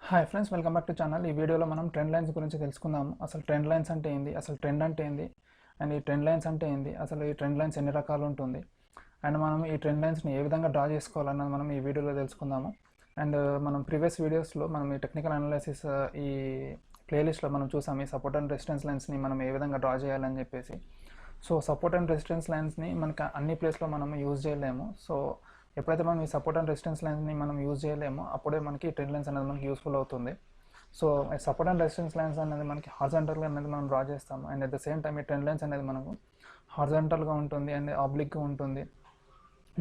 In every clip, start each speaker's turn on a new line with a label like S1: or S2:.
S1: Hi friends, welcome back to channel. ఈ వీడియోలో మనం ట్రెండ్ లైన్స్ గురించి తెలుసుకుందాము. అసలు ట్రెండ్ లైన్స్ అంటే ఏంది, అసలు ట్రెండ్ అంటే ఏంది, అండ్ ఈ ట్రెండ్ లైన్స్ అంటే ఏంది, అసలు ఈ ట్రెండ్ లైన్స్ ఎన్ని రకాలు ఉంటుంది, అండ్ మనం ఈ ట్రెండ్ లైన్స్ని ఏ విధంగా డ్రా చేసుకోవాలన్నది మనం ఈ వీడియోలో తెలుసుకుందాము. అండ్ మనం ప్రీవియస్ వీడియోస్లో మనం ఈ టెక్నికల్ అనాలిసిస్ ఈ ప్లేలిస్ట్లో మనం చూసాము ఈ సపోర్ట్ అండ్ రెసిస్టెన్స్ లైన్స్ని మనం ఏ విధంగా డ్రా చేయాలని చెప్పేసి. సో సపోర్ట్ అండ్ రెసిస్టెన్స్ లైన్స్ని మనకి అన్ని ప్లేస్లో మనం యూజ్ చేయలేము. సో ఎప్పుడైతే మనం ఈ సపోర్ట్ అండ్ రెసిస్టెన్స్ లైన్స్ని మనం యూజ్ చేయలేమో అప్పుడే మనకి ట్రెండ్ లైన్స్ అనేది మనకి యూస్ఫుల్ అవుతుంది. So support and resistance lines అనేది మనకి హారిజాంటల్గా అనేది మనం డ్రా చేస్తాము. And at the same time ఈ ట్రెండ్ లైన్స్ అనేది మనకు హారిజాంటల్గా ఉంటుంది అండ్ ఆబ్లిక్గా ఉంటుంది.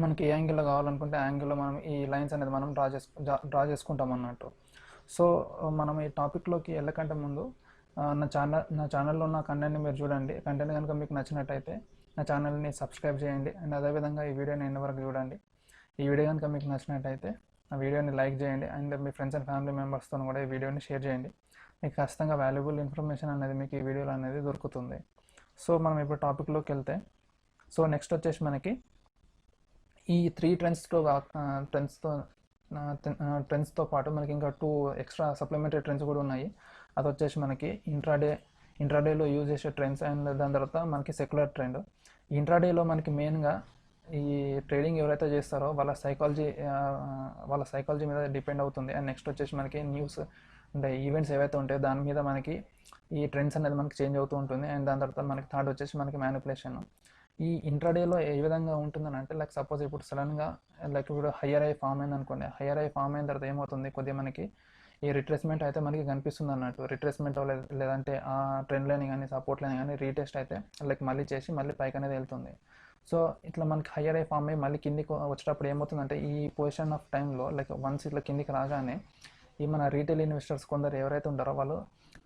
S1: మనకి ఏ యాంగిల్లో కావాలనుకుంటే ఆ యాంగిల్లో మనం ఈ లైన్స్ అనేది మనం డ్రా చేసుకుంటాం అన్నట్టు. సో మనం ఈ టాపిక్లోకి వెళ్ళకంటే ముందు నా ఛానల్లో ఉన్న కంటెంట్ని మీరు చూడండి. కంటెంట్ కనుక మీకు నచ్చినట్టయితే నా ఛానల్ని సబ్స్క్రైబ్ చేయండి. అండ్ అదేవిధంగా ఈ వీడియోని ఎండ్ వరకు చూడండి. ఈ వీడియో కనుక మీకు నచ్చినట్టయితే ఆ వీడియోని లైక్ చేయండి. And me friends and family మెంబర్స్తో కూడా ఈ వీడియోని షేర్ చేయండి. మీకు ఖచ్చితంగా వాల్యుబుల్ ఇన్ఫర్మేషన్ అనేది మీకు ఈ వీడియోలో అనేది దొరుకుతుంది. సో మనం ఇప్పుడు టాపిక్లోకి వెళ్తే, సో నెక్స్ట్ వచ్చేసి మనకి ఈ త్రీ ట్రెండ్స్తో పాటు మనకి ఇంకా 2 ఎక్స్ట్రా సప్లిమెంటరీ ట్రెండ్స్ కూడా ఉన్నాయి. అది వచ్చేసి మనకి ఇంట్రాడేలో యూజ్ చేసే ట్రెండ్స్ అండ్ దాని తర్వాత మనకి సెక్యులర్ ట్రెండ్. ఇంట్రాడేలో మనకి మెయిన్గా ఈ ట్రేడింగ్ ఎవరైతే చేస్తారో వాళ్ళ సైకాలజీ మీద డిపెండ్ అవుతుంది. అండ్ నెక్స్ట్ వచ్చేసి మనకి న్యూస్ అంటే ఈవెంట్స్ ఏవైతే ఉంటాయో దాని మీద మనకి ఈ ట్రెండ్స్ అనేది మనకి చేంజ్ అవుతూ ఉంటుంది. అండ్ దాని తర్వాత మనకి థర్డ్ వచ్చేసి మనకి మ్యానిపులేషన్. ఈ ఇంట్రాడేలో ఏ విధంగా ఉంటుందని అంటే, లైక్ సపోజ్ ఇప్పుడు సడన్గా లైక్ ఇప్పుడు హయ్యర్ ఐ ఫామ్ అయింది అనుకోండి. హయ్యర్ ఐ ఫామ్ అయిన తర్వాత ఏమవుతుంది, కొద్దిగా మనకి ఈ రిట్రేస్మెంట్ అయితే మనకి కనిపిస్తుంది అన్నట్టు. రిట్రేస్మెంట్ లేదంటే ఆ ట్రెండ్ లైన్ కానీ సపోర్ట్ లైన్ కానీ రీటెస్ట్ అయితే లైక్ మళ్ళీ చేసి మళ్ళీ పైకి అనేది వెళ్తుంది. సో ఇట్లా మనకి హయ్యర్ ఐ ఫామ్ అయ్యి మళ్ళీ కిందికి వచ్చేటప్పుడు ఏమవుతుందంటే, ఈ పొజిషన్ ఆఫ్ టైంలో లైక్ వన్స్ ఇట్లా కిందికి రాగానే ఈ మన రీటైల్ ఇన్వెస్టర్స్ కొందరు ఎవరైతే ఉంటారో వాళ్ళు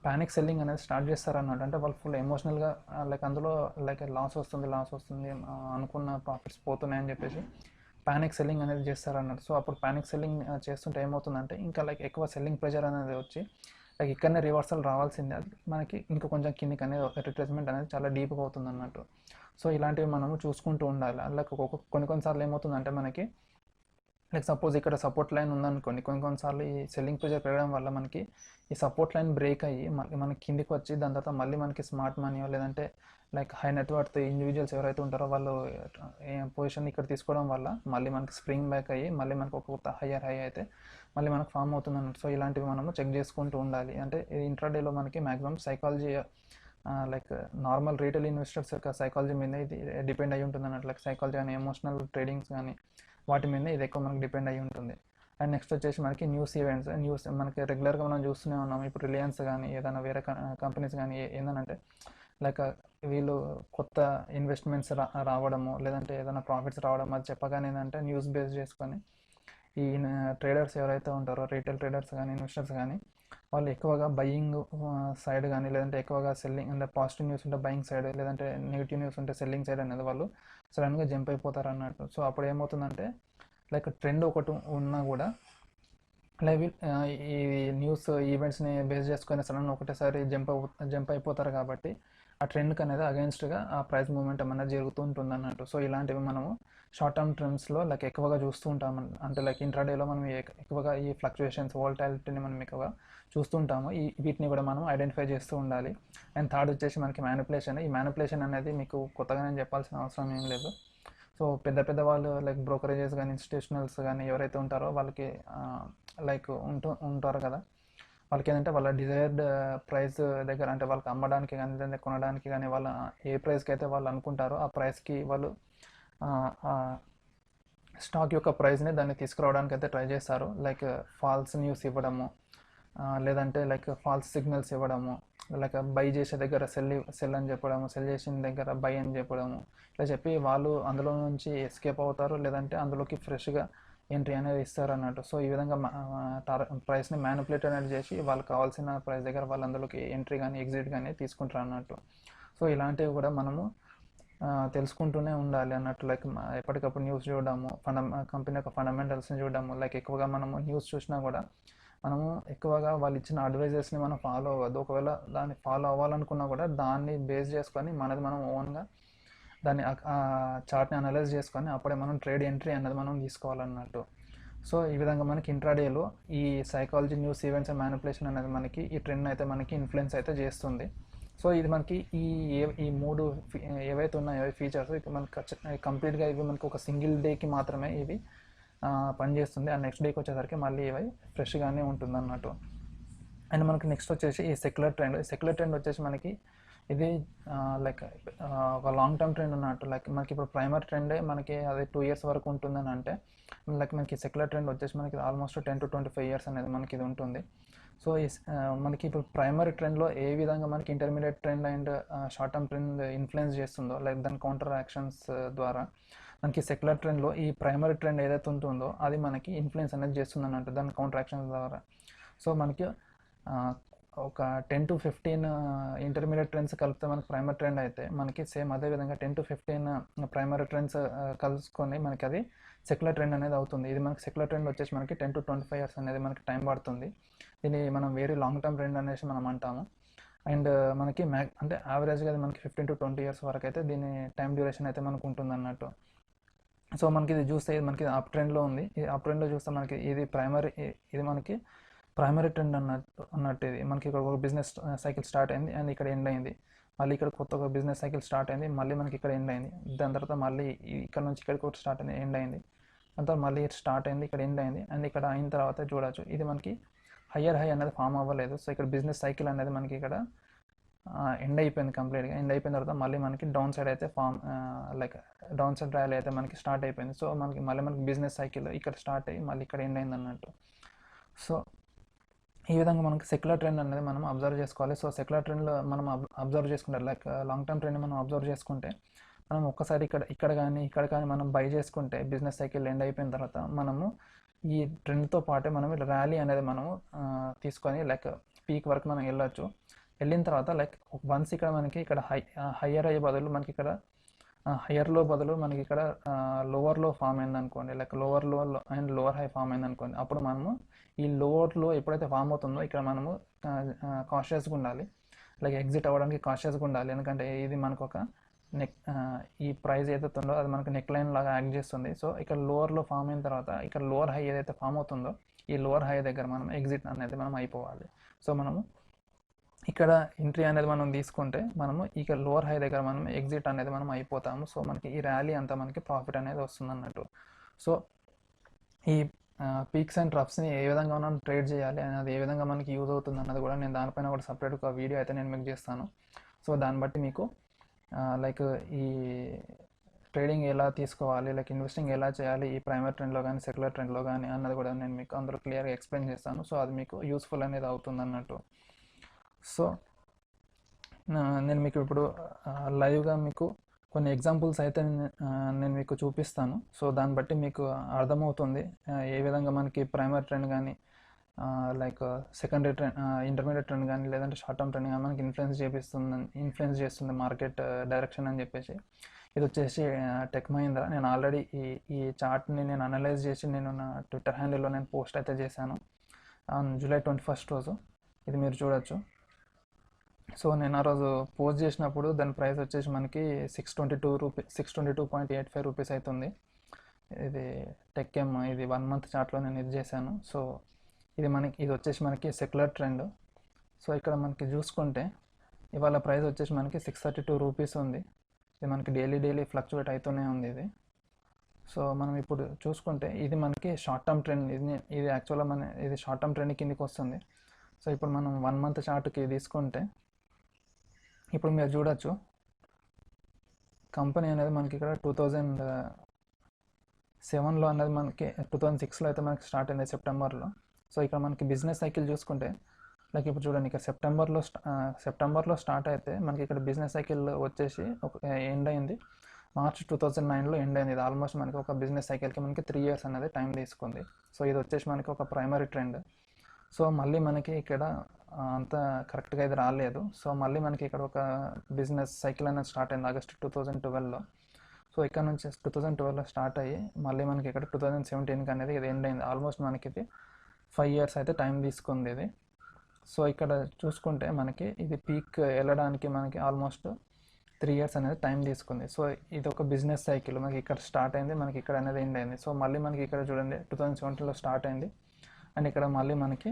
S1: ప్యానిక్ సెల్లింగ్ అనేది స్టార్ట్ చేస్తారన్నట్టు. అంటే వాళ్ళు ఫుల్ ఎమోషనల్గా లైక్ అందులో లైక్ లాస్ వస్తుంది అనుకున్న ప్రాఫిట్స్ పోతున్నాయని చెప్పేసి ప్యానిక్ సెల్లింగ్ అనేది చేస్తారన్నట్టు. సో అప్పుడు ప్యానిక్ సెల్లింగ్ చేస్తుంటే ఏమవుతుందంటే, ఇంకా లైక్ ఎక్కువ సెల్లింగ్ ప్రెషర్ అనేది వచ్చి లైక్ ఇక్కడనే రివర్సల్ రావాల్సిందే, అది మనకి ఇంకా కొంచెం కిందికి అనేది రిట్రేస్మెంట్ అనేది చాలా డీప్గా అవుతుంది అన్నట్టు. సో ఇలాంటివి మనము చూసుకుంటూ ఉండాలి. లైక్ కొన్నిసార్లు ఏమవుతుందంటే మనకి లైక్ సపోజ్ ఇక్కడ సపోర్ట్ లైన్ ఉందనుకోండి, కొన్నిసార్లు ఈ సెల్లింగ్ ప్రెషర్ పెరగడం వల్ల మనకి ఈ సపోర్ట్ లైన్ బ్రేక్ అయ్యి మనకి కిందికి వచ్చి దాని తర్వాత మళ్ళీ మనకి స్మార్ట్ మనీ లేదంటే లైక్ హై నెట్వర్త్ ఇండివిజువల్స్ ఎవరైతే ఉంటారో వాళ్ళు పొజిషన్ ఇక్కడ తీసుకోవడం వల్ల మళ్ళీ మనకి స్ప్రింగ్ బ్యాక్ అయ్యి మళ్ళీ మనకు ఒక కొత్త హయ్యర్ హై అయితే మళ్ళీ మనకు ఫామ్ అవుతుంది అన్నట్టు. సో ఇలాంటివి మనము చెక్ చేసుకుంటూ ఉండాలి. అంటే ఇంట్రాడేలో మనకి maximum psychology like normal retail investors యొక్క సైకాలజీ మీద ఇది డిపెండ్ అయ్యి ఉంటుంది అన్నట్టు. లైక్ సైకాలజీ కానీ ఎమోషనల్ ట్రేడింగ్స్ కానీ వాటి మీద ఇది ఎక్కువ మనకి డిపెండ్ అయ్యి ఉంటుంది. అండ్ నెక్స్ట్ వచ్చేసి మనకి న్యూస్ మనకి రెగ్యులర్గా మనం చూస్తూనే ఉన్నాం. ఇప్పుడు రిలయన్స్ కానీ ఏదైనా వేరే కంపెనీస్ కానీ ఏంటంటే లైక్ వీళ్ళు కొత్త ఇన్వెస్ట్మెంట్స్ రావడము లేదంటే ఏదైనా ప్రాఫిట్స్ రావడం అది చెప్పగానే ఏంటంటే న్యూస్ బేస్ చేసుకొని ఈ ట్రేడర్స్ ఎవరైతే ఉంటారో రీటైల్ ట్రేడర్స్ కానీ ఇన్వెస్టర్స్ కానీ వాళ్ళు ఎక్కువగా బయింగ్ సైడ్ కానీ లేదంటే ఎక్కువగా సెల్లింగ్ అంటే పాజిటివ్ న్యూస్ ఉంటే బయింగ్ సైడ్ లేదంటే నెగిటివ్ న్యూస్ ఉంటే సెల్లింగ్ సైడ్ అనేది వాళ్ళు సడన్గా జంప్ అయిపోతారు అన్నట్టు. సో అప్పుడు ఏమవుతుందంటే లైక్ ట్రెండ్ ఒకటి ఉన్నా కూడా లైక్ ఈ న్యూస్ ఈవెంట్స్ని బేస్ చేసుకొని సడన్గా ఒకటేసారి జంప్ అయిపోతారు కాబట్టి ఆ ట్రెండ్కి అనేది అగెన్స్ట్గా ఆ ప్రైస్ మూవ్మెంట్ అనేది జరుగుతూ ఉంటుంది అన్నట్టు. సో ఇలాంటివి మనము షార్ట్ టర్మ్ ట్రెండ్స్లో లైక్ ఎక్కువగా చూస్తూ ఉంటాం. అంటే లైక్ ఇంట్రాడేలో మనం ఎక్కువగా ఈ ఫ్లక్చుయేషన్స్ వోల్టాలిటీని మనం ఎక్కువగా చూస్తుంటాము. వీటిని కూడా మనం ఐడెంటిఫై చేస్తూ ఉండాలి. అండ్ థర్డ్ వచ్చేసి మనకి మ్యానిపులేషన్. ఈ మ్యానిపులేషన్ అనేది మీకు కొత్తగా నేను చెప్పాల్సిన అవసరం ఏం లేదు. సో పెద్ద వాళ్ళు లైక్ బ్రోకరేజెస్ కానీ ఇన్స్టిట్యూషనల్స్ కానీ ఎవరైతే ఉంటారో వాళ్ళకి లైక్ ఉంటారు కదా, వాళ్ళకి ఏంటంటే వాళ్ళ డిజైర్డ్ ప్రైస్ దగ్గర అంటే వాళ్ళకి అమ్మడానికి కానీ లేదంటే కొనడానికి కానీ వాళ్ళ ఏ ప్రైస్కి అయితే వాళ్ళు అనుకుంటారో ఆ ప్రైస్కి వాళ్ళు స్టాక్ యొక్క ప్రైస్ని దాన్ని తీసుకురావడానికి అయితే ట్రై చేస్తారు. లైక్ ఫాల్స్ న్యూస్ ఇవ్వడము లేదంటే లైక్ ఫాల్స్ సిగ్నల్స్ ఇవ్వడము, లైక్ బై చేసే దగ్గర సెల్ అని చెప్పడము, సెల్ చేసిన దగ్గర బై అని చెప్పడము, ఇలా చెప్పి వాళ్ళు అందులో నుంచి ఎస్కేప్ అవుతారు లేదంటే అందులోకి ఫ్రెష్గా ఎంట్రీ అనేది ఇస్తారు అన్నట్టు. సో ఈ విధంగా ప్రైస్ని మ్యానిపులేట్ అనేది చేసి వాళ్ళకి కావాల్సిన ప్రైస్ దగ్గర వాళ్ళు అందులోకి ఎంట్రీ కానీ ఎగ్జిట్ కానీ తీసుకుంటారు అన్నట్టు. సో ఇలాంటివి కూడా మనము తెలుసుకుంటూనే ఉండాలి అన్నట్టు. లైక్ ఎప్పటికప్పుడు న్యూస్ చూడడము, కంపెనీ యొక్క ఫండమెంటల్స్ని చూడడము. లైక్ ఎక్కువగా మనము న్యూస్ చూసినా కూడా మనము ఎక్కువగా వాళ్ళు ఇచ్చిన అడ్వైజెస్ని మనం ఫాలో అవ్వద్దు. ఒకవేళ దాన్ని ఫాలో అవ్వాలనుకున్నా కూడా దాన్ని బేస్ చేసుకొని మనం ఓన్గా దాన్ని చార్ట్ని అనలైజ్ చేసుకొని అప్పుడే మనం ట్రేడ్ ఎంట్రీ అన్నది మనం తీసుకోవాలన్నట్టు. సో ఈ విధంగా మనకి ఇంట్రాడేలో ఈ psychology, news, events and manipulation అనేది మనకి ఈ ట్రెండ్ అయితే మనకి ఇన్ఫ్లుయెన్స్ అయితే చేస్తుంది. సో ఇది మనకి ఈ మూడు ఏవైతే ఉన్నాయో ఫీచర్స్ ఇక మనకి కంప్లీట్గా ఇవి మనకి ఒక సింగిల్ డేకి మాత్రమే ఇవి పనిచేస్తుంది. అండ్ నెక్స్ట్ డేకి వచ్చేసరికి మళ్ళీ ఇవి ఫ్రెష్గానే ఉంటుంది అన్నట్టు. అండ్ మనకి నెక్స్ట్ వచ్చేసి ఈ సెక్యులర్ ట్రెండ్ వచ్చేసి మనకి ఇది లైక్ ఒక లాంగ్ టర్మ్ ట్రెండ్ అన్నట్టు. లైక్ మనకి ఇప్పుడు ప్రైమరీ ట్రెండే మనకి అది 2 years వరకు ఉంటుందని అంటే, లైక్ మనకి సెక్యులర్ ట్రెండ్ వచ్చేసి మనకి ఆల్మోస్ట్ 10 to 25 years అనేది మనకి ఇది ఉంటుంది. సో మనకి ఇప్పుడు ప్రైమరీ ట్రెండ్లో ఏ విధంగా మనకి intermediate trend and short term trend influence చేస్తుందో, లైక్ దాని కౌంటర్ యాక్షన్స్ ద్వారా మనకి సెక్యులర్ ట్రెండ్లో ఈ ప్రైమరీ ట్రెండ్ ఏదైతే ఉంటుందో అది మనకి ఇన్ఫ్లుయెన్స్ అనేది చేస్తుంది అన్నట్టు దాని కౌంటర్ యాక్షన్స్ ద్వారా. సో మనకి ఒక 10 to 15 ఇంటర్మీడియట్ ట్రెండ్స్ కలిపితే మనకి ప్రైమరీ ట్రెండ్ అయితే, మనకి సేమ్ అదేవిధంగా 10 to 15 ప్రైమరీ ట్రెండ్స్ కలుసుకొని మనకి అది సెక్యులర్ ట్రెండ్ అనేది అవుతుంది. ఇది మనకి సెక్యులర్ ట్రెండ్ వచ్చేసి మనకి 10 to 25 years అనేది మనకి టైం పడుతుంది. దీన్ని మనం వెరీ లాంగ్ టర్మ్ ట్రెండ్ అనేసి మనం అంటాము. అండ్ మనకి అంటే యావరేజ్గా అది మనకి 15 to 20 years వరకు అయితే దీని టైం డ్యూరేషన్ అయితే మనకు ఉంటుంది అన్నట్టు. సో మనకి ఇది చూస్తే ఇది మనకి అప్ ట్రెండ్లో ఉంది. ఈ అప్ ట్రెండ్లో చూస్తే మనకి ఇది మనకి ప్రైమరీ ట్రెండ్ అన్నట్టు. ఇది మనకి ఇక్కడ ఒక బిజినెస్ సైకిల్ స్టార్ట్ అయింది అండ్ ఇక్కడ ఎండ్ అయింది. మళ్ళీ ఇక్కడ కొత్త ఒక బిజినెస్ సైకిల్ స్టార్ట్ అయింది, మళ్ళీ మనకి ఇక్కడ ఎండ్ అయింది. దాని తర్వాత మళ్ళీ ఇక్కడ నుంచి ఇక్కడికి ఒకటి స్టార్ట్ అయింది, ఎండ్ అయింది. దాని తర్వాత మళ్ళీ స్టార్ట్ అయింది, ఇక్కడ ఎండ్ అయింది. అండ్ ఇక్కడ అయిన తర్వాత చూడొచ్చు ఇది మనకి హయ్యర్ హై అనేది ఫామ్ అవ్వలేదు. సో ఇక్కడ బిజినెస్ సైకిల్ అనేది మనకి ఇక్కడ ఎండ్ అయిపోయింది కంప్లీట్గా. ఎండ్ అయిపోయిన తర్వాత మళ్ళీ మనకి డౌన్ సైడ్ అయితే లైక్ డౌన్ సైడ్ ర్యాలీ అయితే మనకి స్టార్ట్ అయిపోయింది. సో మనకి బిజినెస్ సైకిల్ ఇక్కడ స్టార్ట్ అయ్యి మళ్ళీ ఇక్కడ ఎండ్ అయింది అన్నట్టు. సో ఈ విధంగా మనకి సెక్యులర్ ట్రెండ్ అనేది మనం అబ్జర్వ్ చేసుకోవాలి. సో సెక్యులర్ ట్రెండ్లో మనం అబ్జర్వ్ చేసుకుంటే, లైక్ లాంగ్ టర్మ్ ట్రెండ్ మనం అబ్జర్వ్ చేసుకుంటే, మనం ఒక్కసారి ఇక్కడ కానీ మనం బై చేసుకుంటే బిజినెస్ సైకిల్ ఎండ్ అయిపోయిన తర్వాత మనము ఈ ట్రెండ్తో పాటే మనం ర్యాలీ అనేది మనము తీసుకొని లైక్ పీక్ వరకు మనం వెళ్ళొచ్చు. వెళ్ళిన తర్వాత లైక్ వన్స్ ఇక్కడ మనకి ఇక్కడ హయ్యర్ అయ్యే బదులు మనకి ఇక్కడ హయ్యర్లో బదులు మనకి ఇక్కడ లోవర్లో ఫామ్ అయింది అనుకోండి, లైక్ లోవర్లో అండ్ లోవర్ హై ఫామ్ అయింది అనుకోండి, అప్పుడు మనము ఈ లోవర్లో ఎప్పుడైతే ఫామ్ అవుతుందో ఇక్కడ మనము కాషియస్గా ఉండాలి. లైక్ ఎగ్జిట్ అవ్వడానికి కాషియస్గా ఉండాలి. ఎందుకంటే ఇది మనకు ఒక ఈ ప్రైస్ ఏదైతే ఉందో అది మనకు నెక్ లైన్ లాగా యాక్ట్ చేస్తుంది. సో ఇక్కడ లోవర్లో ఫామ్ అయిన తర్వాత ఇక్కడ లోవర్ హై ఏదైతే ఫామ్ అవుతుందో ఈ లోవర్ హై దగ్గర మనం ఎగ్జిట్ అనేది మనం అయిపోవాలి. సో మనము ఇక్కడ ఎంట్రీ అనేది మనం తీసుకుంటే మనము ఇక లోవర్ హై దగ్గర మనం ఎగ్జిట్ అనేది మనం అయిపోతాము. సో మనకి ఈ ర్యాలీ అంతా మనకి ప్రాఫిట్ అనేది వస్తుంది అన్నట్టు. సో ఈ పీక్స్ అండ్ ట్రఫ్స్ని ఏ విధంగా మనం ట్రేడ్ చేయాలి అనేది ఏ విధంగా మనకి యూజ్ అవుతుంది అన్నది కూడా నేను దానిపైన కూడా సపరేట్ ఒక వీడియో అయితే నేను మీకు చేస్తాను. సో దాన్ని బట్టి మీకు లైక్ ఈ ట్రేడింగ్ ఎలా తీసుకోవాలి, లైక్ ఇన్వెస్టింగ్ ఎలా చేయాలి ఈ ప్రైమరీ ట్రెండ్లో కానీ సెక్యులర్ ట్రెండ్లో కానీ అన్నది కూడా నేను మీకు అందరూ క్లియర్గా ఎక్స్ప్లెయిన్ చేస్తాను. సో అది మీకు యూస్ఫుల్ అనేది అవుతుంది అన్నట్టు. సో నేను మీకు ఇప్పుడు లైవ్గా మీకు కొన్ని ఎగ్జాంపుల్స్ అయితే నేను మీకు చూపిస్తాను. సో దాన్ని బట్టి మీకు అర్థమవుతుంది ఏ విధంగా మనకి ప్రైమరీ ట్రెండ్ కానీ like secondary trend, intermediate trend కానీ లేదంటే షార్ట్ టర్మ్ ట్రెండ్ కానీ మనకి ఇన్ఫ్లుయెన్స్ చేస్తుంది మార్కెట్ డైరెక్షన్ అని చెప్పేసి. ఇది వచ్చేసి టెక్ మహీంద్రా. నేను ఆల్రెడీ ఈ చార్ట్ని నేను అనలైజ్ చేసి నేను నా ట్విట్టర్ హ్యాండిల్లో నేను పోస్ట్ అయితే చేశాను July 21st రోజు. ఇది మీరు చూడొచ్చు. సో నేను ఆ రోజు పోస్ట్ చేసినప్పుడు దాని ప్రైస్ వచ్చేసి మనకి 622.85 రూపీస్ అవుతుంది. ఇది టెక్ఎం, ఇది 1 month చార్ట్లో నేను ఇది చేశాను. సో ఇది వచ్చేసి మనకి సెక్యులర్ ట్రెండ్. సో ఇక్కడ మనకి చూసుకుంటే ఇవాళ ప్రైస్ వచ్చేసి మనకి 632 రూపీస్ ఉంది. ఇది మనకి డైలీ ఫ్లక్చువేట్ అవుతూనే ఉంది ఇది. సో మనం ఇప్పుడు చూసుకుంటే ఇది మనకి షార్ట్ టర్మ్ ట్రెండ్. ఇది యాక్చువల్గా ఇది షార్ట్ టర్మ్ ట్రెండ్ కిందకి వస్తుంది. సో ఇప్పుడు మనం 1 month చార్ట్కి తీసుకుంటే ఇప్పుడు మీరు చూడొచ్చు కంపెనీ అనేది మనకి ఇక్కడ 2007లో అనేది మనకి 2006లో అయితే మనకి స్టార్ట్ అయింది సెప్టెంబర్లో. సో ఇక్కడ మనకి బిజినెస్ సైకిల్ చూసుకుంటే లైక్ ఇప్పుడు చూడండి ఇక్కడ సెప్టెంబర్లో స్టార్ట్ అయితే మనకి ఇక్కడ బిజినెస్ సైకిల్ వచ్చేసి ఎండ్ అయింది March 2009లో ఎండ్ అయింది. ఇది ఆల్మోస్ట్ మనకి ఒక బిజినెస్ సైకిల్కి మనకి 3 years అనేది టైం తీసుకుంది. సో ఇది వచ్చేసి మనకి ఒక ప్రైమరీ ట్రెండ్. సో మళ్ళీ మనకి ఇక్కడ అంత కరెక్ట్గా ఇది రాలేదు. సో మళ్ళీ మనకి ఇక్కడ ఒక బిజినెస్ సైకిల్ అనేది స్టార్ట్ అయింది August 2012లో. సో ఇక్కడ నుంచి 2012లో స్టార్ట్ అయ్యి మళ్ళీ మనకి ఇక్కడ 2017కి అనేది ఇది ఎండ్ అయింది. ఆల్మోస్ట్ మనకి ఇది 5 years అయితే టైం తీసుకుంది ఇది. సో ఇక్కడ చూసుకుంటే మనకి ఇది పీక్ వెళ్ళడానికి మనకి ఆల్మోస్ట్ 3 ఇయర్స్ అనేది టైం తీసుకుంది. సో ఇది ఒక బిజినెస్ సైకిల్, మనకి ఇక్కడ స్టార్ట్ అయింది, మనకి ఇక్కడ అనేది ఎండ్ అయింది. సో మళ్ళీ మనకి ఇక్కడ చూడండి 2017లో స్టార్ట్ అయింది అండ్ ఇక్కడ మళ్ళీ మనకి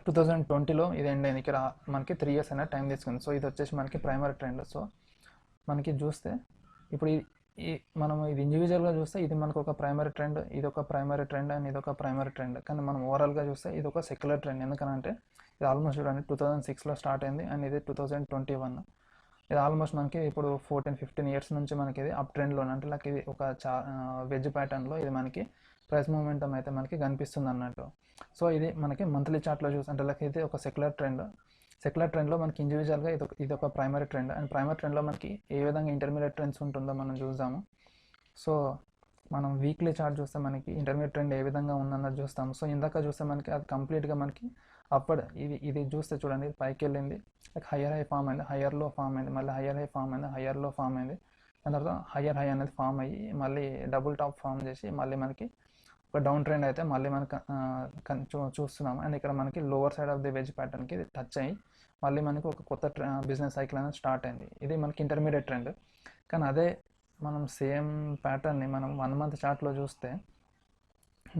S1: 2020లో ఇది ఎండ్ అయింది. ఇక్కడ మనకి 3 ఇయర్స్ అనేది టైం తీసుకుంది. సో ఇది వచ్చేసి మనకి ప్రైమరీ ట్రెండ్. సో మనకి చూస్తే ఇప్పుడు ఈ మనం ఇది ఇండివిజువల్గా చూస్తే ఇది మనకు ఒక ప్రైమరీ ట్రెండ్, ఇది ఒక ప్రైమరీ ట్రెండ్ అండ్ ఇది ఒక ప్రైమరీ ట్రెండ్. కానీ మనం ఓవరాల్గా చూస్తే ఇది ఒక సెక్యులర్ ట్రెండ్. ఎందుకంటే ఇది ఆల్మోస్ట్ చూడండి 2006లో స్టార్ట్ అయింది అండ్ ఇది 2021. ఇది ఆల్మోస్ట్ మనకి ఇప్పుడు 14-15 ఇయర్స్ నుంచి మనకి ఇది అప్ ట్రెండ్లో, అంటే లైక్ ఇది ఒక వెజ్ ప్యాటర్న్లో ఇది మనకి ప్రైస్ మూమెంటం అయితే మనకి కనిపిస్తుంది అన్నట్టు. సో ఇది మనకి మంత్లీ చార్ట్లో చూస్తుంటే లైక్ ఇది ఒక సెక్యులర్ ట్రెండ్. సెక్యులర్ ట్రెండ్లో మనకి ఇండివిజువల్గా ఇది ఒక ప్రైమరీ ట్రెండ్ అండ్ ప్రైమరీ ట్రెండ్లో మనకి ఏ విధంగా ఇంటర్మీడియట్ ట్రెండ్స్ ఉంటుందో మనం చూద్దాము. సో మనం వీక్లీ చార్ట్ చూస్తే మనకి ఇంటర్మీడియట్ ట్రెండ్ ఏ విధంగా ఉందన్నది చూస్తాము. సో ఇందాక చూస్తే మనకి అది కంప్లీట్గా మనకి అప్పుడు ఇది చూస్తే చూడండి, ఇది పైకి వెళ్ళింది, లైక్ హయ్యర్ హై ఫామ్ అయింది, హయ్యర్లో ఫామ్ అయింది, మళ్ళీ హయ్యర్ హై ఫామ్ అయింది, హయ్యర్లో ఫామ్ అయింది, దాని తర్వాత హయ్యర్ హై అనేది ఫామ్ అయ్యి మళ్ళీ డబుల్ టాప్ ఫామ్ చేసి మళ్ళీ మనకి ఒక డౌన్ ట్రెండ్ అయితే మళ్ళీ మనకి చూస్తున్నాము. అండ్ ఇక్కడ మనకి lower side of the wedge ప్యాటర్న్కి ఇది టచ్ అయ్యి మళ్ళీ మనకి ఒక కొత్త బిజినెస్ సైకిల్ అనేది స్టార్ట్ అయింది. ఇది మనకి ఇంటర్మీడియట్ ట్రెండ్. కానీ అదే మనం సేమ్ ప్యాటర్న్ని మనం 1 మంత్ చార్ట్లో చూస్తే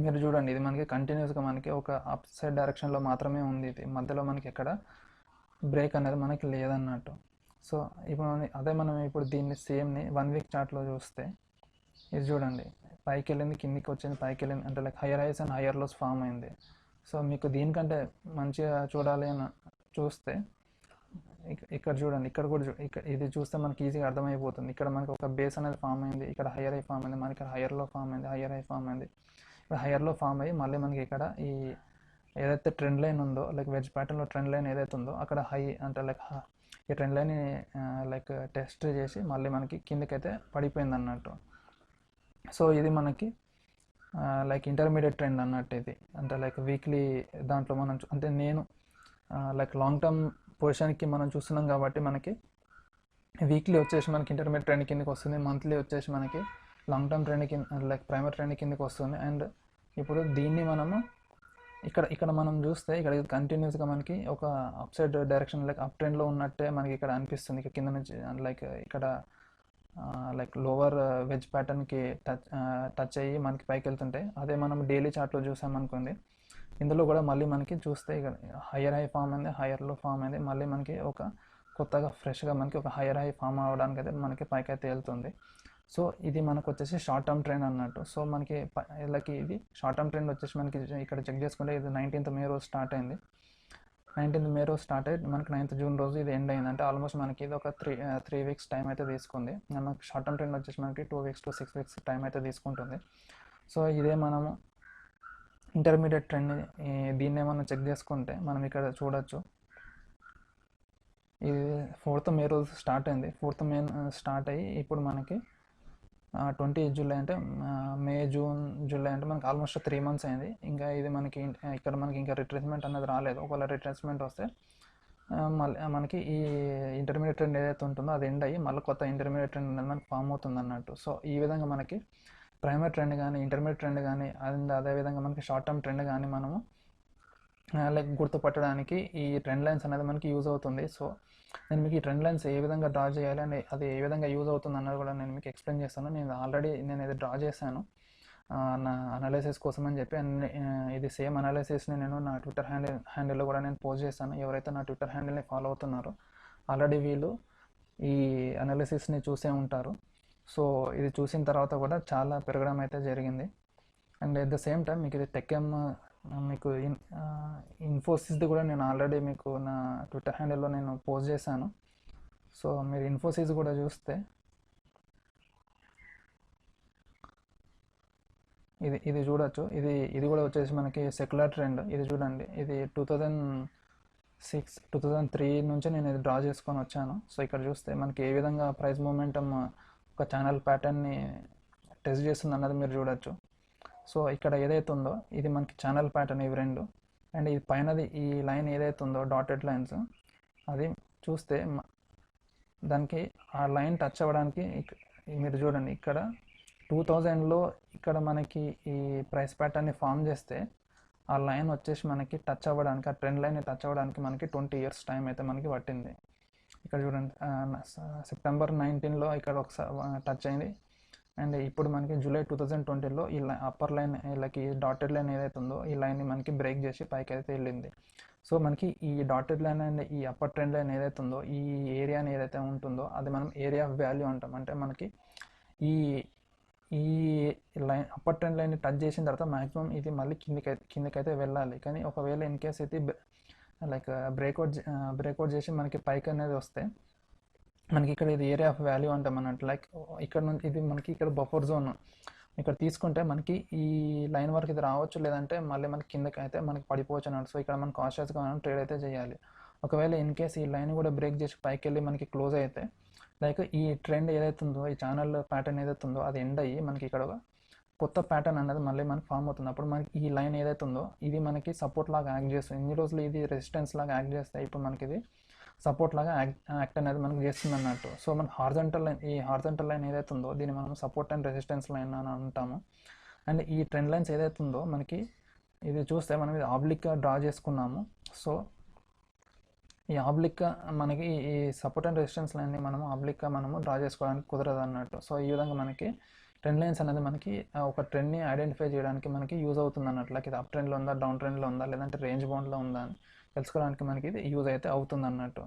S1: మీరు చూడండి, ఇది మనకి కంటిన్యూస్గా మనకి ఒక అప్ సైడ్ డైరెక్షన్లో మాత్రమే ఉంది. ఇది మధ్యలో మనకి ఎక్కడ బ్రేక్ అనేది మనకి లేదన్నట్టు. సో ఇప్పుడు అదే మనం ఇప్పుడు దీన్ని సేమ్ని 1 వీక్ చార్ట్లో చూస్తే ఇది చూడండి, పైకి వెళ్ళింది, కిందికి వచ్చింది, పైకి వెళ్ళింది, అంటే like higher highs and higher lows form అయింది. సో మీకు దీనికంటే మంచిగా చూడాలి అని చూస్తే ఇక్కడ చూడండి, ఇక్కడ కూడా ఇది చూస్తే మనకి ఈజీగా అర్థమైపోతుంది. ఇక్కడ మనకి ఒక బేస్ అనేది ఫామ్ అయింది, ఇక్కడ హయ్యర్ హై ఫామ్ అయింది, మనకి ఇక్కడ హయ్యర్లో ఫామ్ అయింది, హయ్యర్ హై ఫామ్ అయింది, ఇక్కడ హయ్యర్లో ఫామ్ అయ్యి మళ్ళీ మనకి ఇక్కడ ఈ ఏదైతే ట్రెండ్ లైన్ ఉందో, లైక్ వెజ్ ప్యాటర్న్లో ట్రెండ్ లైన్ ఏదైతే ఉందో అక్కడ హై అంటే లైక్ ఈ ట్రెండ్ లైన్ని లైక్ టెస్ట్ చేసి మళ్ళీ మనకి కిందకైతే పడిపోయింది అన్నట్టు. సో ఇది మనకి లైక్ ఇంటర్మీడియట్ ట్రెండ్ అన్నట్టు. ఇది అంటే లైక్ వీక్లీ దాంట్లో మనం అంటే నేను లైక్ లాంగ్ టర్మ్ పొజిషన్కి మనం చూస్తున్నాం కాబట్టి మనకి వీక్లీ వచ్చేసి మనకి ఇంటర్మీడియట్ ట్రెండ్ కిందకి వస్తుంది, మంత్లీ వచ్చేసి మనకి లాంగ్ టర్మ్ ట్రెండ్ కింద లైక్ ప్రైమరీ ట్రెండ్ కిందకి వస్తుంది. అండ్ ఇప్పుడు దీన్ని మనము ఇక్కడ మనం చూస్తే ఇక్కడ కంటిన్యూస్గా మనకి ఒక up side direction like up ట్రెండ్లో ఉన్నట్టే మనకి ఇక్కడ అనిపిస్తుంది. ఇక్కడ కింద నుంచి లైక్ ఇక్కడ లైక్ లోవర్ వెజ్ ప్యాటర్న్కి టచ్ అయ్యి మనకి పైకి వెళ్తుంటే, అదే మనం డైలీ చార్ట్లో చూసామనుకోండి, ఇందులో కూడా మళ్ళీ మనకి చూస్తే ఇక్కడ హయ్యర్ హై ఫామ్ అయింది, హయ్యర్లో ఫామ్ అయింది, మళ్ళీ మనకి ఒక కొత్తగా ఫ్రెష్గా మనకి ఒక హయ్యర్ హై ఫామ్ అవ్వడానికి అయితే మనకి పైకి అయితే వెళ్తుంది. సో ఇది మనకు వచ్చేసి షార్ట్ టర్మ్ ట్రెండ్ అన్నట్టు. సో మనకి లైక్ ఇది షార్ట్ టర్మ్ ట్రెండ్ వచ్చేసి మనకి ఇక్కడ చెక్ చేసుకుంటే ఇది 19th మే రోజు స్టార్ట్ అయింది. 19th మే రోజు స్టార్ట్ అయ్యి మనకి 9th జూన్ రోజు ఇది ఎండ్ అయింది. అంటే ఆల్మోస్ట్ మనకి ఇది ఒక 3 వీక్స్ టైం అయితే తీసుకుంది. మనకి షార్ట్ టర్మ్ ట్రెండ్ వచ్చేసి మనకి 2 వీక్స్ to 6 వీక్స్ టైం అయితే తీసుకుంటుంది. సో ఇదే మనము ఇంటర్మీడియట్ ట్రెండ్ దీన్నే మనం చెక్ చేసుకుంటే మనం ఇక్కడ చూడొచ్చు, ఇది 4th మే రోజు స్టార్ట్ అయింది. 4th మే స్టార్ట్ అయ్యి ఇప్పుడు మనకి 20 జూలై అంటే మే జూన్ జూలై అంటే మనకి ఆల్మోస్ట్ 3 months అయింది. ఇంకా ఇది మనకి ఇక్కడ మనకి ఇంకా రిట్రేస్మెంట్ అనేది రాలేదు. ఒకవేళ రిట్రేస్మెంట్ వస్తే మళ్ళీ మనకి ఈ ఇంటర్మీడియట్ ట్రెండ్ ఏదైతే ఉంటుందో అది ఎండ్ అయ్యి మళ్ళీ కొత్త ఇంటర్మీడియట్ ట్రెండ్ అనేది మనకి ఫామ్ అవుతుంది అన్నట్టు. సో ఈ విధంగా మనకి ప్రైమరీ ట్రెండ్ కానీ ఇంటర్మీడియట్ ట్రెండ్ కానీ అండ్ అదేవిధంగా మనకి షార్ట్ టర్మ్ ట్రెండ్ కానీ మనము లైక్ గుర్తుపట్టడానికి ఈ ట్రెండ్ లైన్స్ అనేది మనకి యూజ్ అవుతుంది. సో నేను మీకు ఈ ట్రెండ్ లైన్స్ ఏ విధంగా డ్రా చేయాలి అండ్ అది ఏ విధంగా యూజ్ అవుతుంది అన్నది కూడా నేను మీకు ఎక్స్ప్లెయిన్ చేస్తాను. నేను ఇది డ్రా చేశాను నా అనాలిసిస్ కోసం అని చెప్పి, అండ్ ఇది సేమ్ అనాలిసిస్ని నేను నా ట్విట్టర్ హ్యాండిల్లో కూడా నేను పోస్ట్ చేస్తాను. ఎవరైతే నా ట్విట్టర్ హ్యాండిల్ని ఫాలో అవుతున్నారో ఆల్రెడీ వీళ్ళు ఈ అనాలిసిస్ని చూసే ఉంటారు. సో ఇది చూసిన తర్వాత కూడా చాలా పెరగడం అయితే జరిగింది. And at the same time మీకు ఇది టెక్ఎం మీకు ఇన్ఫోసిస్ది కూడా నేను ఆల్రెడీ మీకు నా ట్విట్టర్ హ్యాండిల్లో నేను పోస్ట్ చేశాను. సో మీరు ఇన్ఫోసిస్ కూడా చూస్తే ఇది చూడొచ్చు. ఇది కూడా వచ్చేసి మనకి సెక్యులర్ ట్రెండ్. ఇది చూడండి, ఇది 2003 నుంచి నేను ఇది డ్రా చేసుకొని వచ్చాను. సో ఇక్కడ చూస్తే మనకి ఏ విధంగా ప్రైస్ మూమెంటం ఒక ఛానల్ ప్యాటర్న్ని టెస్ట్ చేస్తుంది అన్నది మీరు చూడొచ్చు. సో ఇక్కడ ఏదైతే ఉందో ఇది మనకి ఛానల్ ప్యాటర్న్ ఇవి రెండు, అండ్ ఇది పైనది ఈ లైన్ ఏదైతే ఉందో డాటెడ్ లైన్స్ అది చూస్తే దానికి ఆ లైన్ టచ్ అవ్వడానికి మీరు చూడండి ఇక్కడ 2000లో ఇక్కడ మనకి ఈ ప్రైస్ ప్యాటర్న్ని ఫామ్ చేస్తే ఆ లైన్ వచ్చేసి మనకి టచ్ అవ్వడానికి, ఆ ట్రెండ్ లైన్ని టచ్ అవ్వడానికి మనకి 20 years టైం అయితే మనకి పట్టింది. ఇక్కడ చూడండి సెప్టెంబర్ 19లో ఇక్కడ ఒకసారి టచ్ అయింది. అండ్ ఇప్పుడు మనకి జూలై 2020లో ఈ అప్పర్ లైన్ వీళ్ళకి డాటెడ్ లైన్ ఏదైతే ఉందో ఈ లైన్ని మనకి బ్రేక్ చేసి పైకి అయితే వెళ్ళింది. సో మనకి ఈ డాటెడ్ లైన్ అండ్ ఈ అప్పర్ ట్రెండ్ లైన్ ఏదైతే ఉందో ఈ ఏరియాని ఏదైతే ఉంటుందో అది మనం ఏరియా ఆఫ్ వాల్యూ అంటాం. అంటే మనకి ఈ ఈ లైన్ అప్పర్ ట్రెండ్ లైన్ని టచ్ చేసిన తర్వాత మ్యాక్సిమం ఇది మళ్ళీ కిందకైతే వెళ్ళాలి. కానీ ఒకవేళ ఇన్ కేస్ అయితే లైక్ బ్రేక్అవుట్ చేసి మనకి పైకి అనేది వస్తే మనకి ఇక్కడ ఇది ఏరియా ఆఫ్ వాల్యూ అంటాం అన్నట్టు. లైక్ ఇక్కడ నుంచి ఇది మనకి ఇక్కడ బఫర్ జోన్ ఇక్కడ తీసుకుంటే మనకి ఈ లైన్ వరకు ఇది రావచ్చు, లేదంటే మళ్ళీ మనకి కిందకి అయితే మనకి పడిపోవచ్చు అన్నట్టు. సో ఇక్కడ మనం కాషియస్గా మనం ట్రేడ్ అయితే చేయాలి. ఒకవేళ ఇన్ కేస్ ఈ లైన్ కూడా బ్రేక్ చేసి పైకి వెళ్ళి మనకి క్లోజ్ అయితే లైక్ ఈ ట్రెండ్ ఏదైతే ఉందో ఈ ఛానల్ ప్యాటర్న్ ఏదైతే ఉందో అది ఎండ్ అయ్యి మనకి ఇక్కడ ఒక కొత్త ప్యాటర్న్ అనేది మళ్ళీ మనకి ఫామ్ అవుతుంది. అప్పుడు మనకి ఈ లైన్ ఏదైతే ఉందో ఇది మనకి సపోర్ట్ లాగా యాక్ట్ చేస్తుంది. ఇన్ని రోజులు ఇది రెసిస్టెన్స్ లాగా యాక్ట్ చేస్తే ఇప్పుడు మనకి ఇది సపోర్ట్ లాగా యాక్ట్ అనేది మనకి చేస్తుంది అన్నట్టు. సో మన హార్జంటల్ లైన్ ఈ హార్జంటల్ లైన్ ఏదైతే ఉందో దీన్ని మనం సపోర్ట్ అండ్ రెసిస్టెన్స్ లైన్ అని అంటాము. అండ్ ఈ ట్రెండ్ లైన్స్ ఏదైతే ఉందో మనకి ఇది చూస్తే మనం ఇది ఆబ్లిక్గా డ్రా చేసుకున్నాము. సో ఈ ఆబ్లిక్గా మనకి ఈ సపోర్ట్ అండ్ రెసిస్టెన్స్ లైన్ని మనము ఆబ్లిక్గా మనము డ్రా చేసుకోవడానికి కుదరదు అన్నట్టు. సో ఈ విధంగా మనకి ట్రెండ్ లైన్స్ అనేది మనకి ఒక ట్రెండ్ని ఐడెంటిఫై చేయడానికి మనకి యూజ్ అవుతుంది అన్నట్లు. లైక్ ఇది అప్ ట్రెండ్లో ఉందా, డౌన్ ట్రెండ్లో ఉందా, లేదంటే రేంజ్ బౌండ్లో ఉందా అని తెలుసుకోవడానికి మనకి ఇది యూజ్ అయితే అవుతుంది అన్నట్టు.